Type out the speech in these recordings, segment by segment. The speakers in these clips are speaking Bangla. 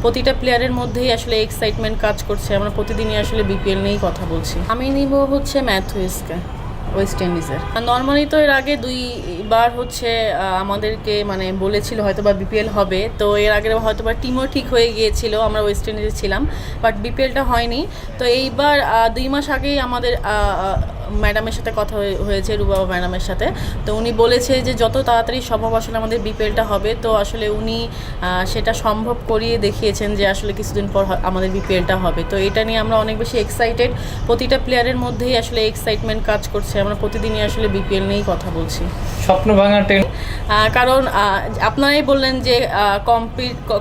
প্রতিটা প্লেয়ারের মধ্যেই আসলে এক্সাইটমেন্ট কাজ করছে। আমরা প্রতিদিনই আসলে বিপিএল নিয়েই কথা বলছি। আমি নিব হচ্ছে ম্যাথুইসকে, ওয়েস্ট ইন্ডিজের। নর্মালি তো এর আগে দুইবার হচ্ছে আমাদেরকে মানে বলেছিল হয়তো বা বিপিএল হবে, তো এর আগে হয়তো বা টিমও ঠিক হয়ে গিয়েছিল, আমরা ওয়েস্ট ইন্ডিজে ছিলাম, বাট বিপিএলটা হয়নি। তো এইবার 2 মাস আগেই আমাদের ম্যাডামের সাথে কথা হয়েছে, রুবাবা ম্যাডামের সাথে। তো উনি বলেছে যে যত তাড়াতাড়ি সম্ভব আসলে আমাদের বিপিএলটা হবে। তো আসলে উনি সেটা সম্ভব করিয়ে দেখিয়েছেন যে আসলে কিছুদিন পর আমাদের বিপিএলটা হবে। তো এটা নিয়ে আমরা অনেক বেশি এক্সাইটেড। প্রতিটা প্লেয়ারের মধ্যেই আসলে এক্সাইটমেন্ট কাজ করছে। আমরা প্রতিদিনই আসলে বিপিএল নিয়েই কথা বলছি। স্বপ্ন ভাঙা ট্রেন, কারণ আপনারাই বললেন যে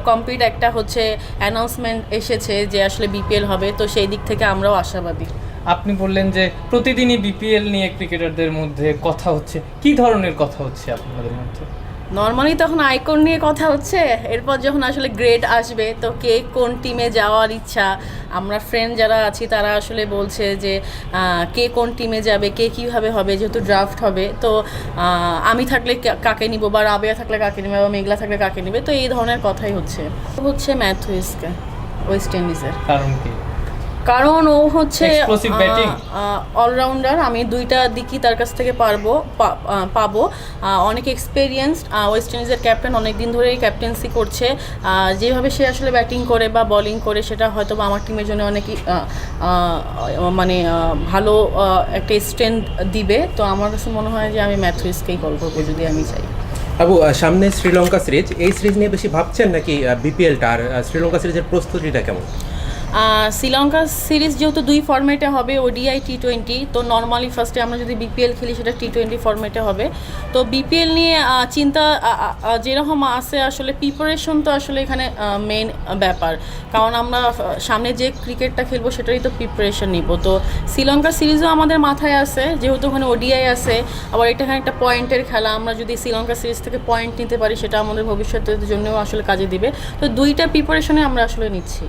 কমপ্লিট একটা হচ্ছে অ্যানাউন্সমেন্ট এসেছে যে আসলে বিপিএল হবে। তো সেই দিক থেকে আমরাও আশাবাদী। আপনি বললেন যে প্রতিদিনই বিপিএল নিয়ে ক্রিকেটারদের মধ্যে কথা হচ্ছে, কি ধরনের কথা হচ্ছে আপনাদের মধ্যে? নর্মালি তখন আইকন নিয়ে কথা হচ্ছে, এরপর যখন আসলে গ্রেড আসবে তো কে কোন টিমে যাওয়ার ইচ্ছা, আমরা ফ্রেন্ড যারা আছি তারা আসলে বলছে যে কে কোন টিমে যাবে, কে কীভাবে হবে, যেহেতু ড্রাফট হবে। তো আমি থাকলে কাকে নিব, বা রাবেয়া থাকলে কাকে নিবে, বা মেঘলা থাকলে কাকে নিবে, তো এই ধরনের কথাই হচ্ছে ম্যাথুইসকে, ওয়েস্ট ইন্ডিজের। কারণ কি? কারণ ও হচ্ছে Explosive batting? অলরাউন্ডার। আমি দুইটা দিকই তার কাছ থেকে পাবো। অনেক এক্সপেরিয়েন্সড, ওয়েস্ট ইন্ডিজের ক্যাপ্টেন, অনেক দিন ধরেই ক্যাপ্টেন্সি করছে। যেভাবে সে আসলে ব্যাটিং করে বা বোলিং করে সেটা হয়তো বা আমার টিমের জন্য অনেকই মানে ভালো একটা স্ট্রেংথ দিবে। তো আমার কাছে মনে হয় যে আমি ম্যাথুইসকেই কল করবো যদি আমি চাই। আবু, সামনে শ্রীলঙ্কা সিরিজ, এই সিরিজ নিয়ে বেশি ভাবছেন নাকি বিপিএলটা? আর শ্রীলঙ্কা সিরিজের প্রস্তুতিটা কেমন? শ্রীলঙ্কা সিরিজ যেহেতু 2 ফরম্যাটে হবে, ওডিআই টি20, তো নর্মালি ফার্স্টে আমরা যদি বিপিএল খেলি সেটা টি20 ফরম্যাটে হবে। তো বিপিএল নিয়ে চিন্তা যেরকম আছে, আসলে প্রিপারেশন তো আসলে এখানে মেন ব্যাপার। কারণ আমরা সামনে যে ক্রিকেটটা খেলবো সেটারই তো প্রিপারেশন নিব। তো শ্রীলঙ্কা সিরিজও আমাদের মাথায় আছে, যেহেতু ওখানে ওডিআই আছে, আবার এটা এখানে একটা পয়েন্টের খেলা। আমরা যদি শ্রীলঙ্কা সিরিজ থেকে পয়েন্ট নিতে পারি সেটা আমাদের ভবিষ্যতের জন্যও আসলে কাজে দিবে। তো দুইটা প্রিপারেশনে আমরা আসলে নিচ্ছি।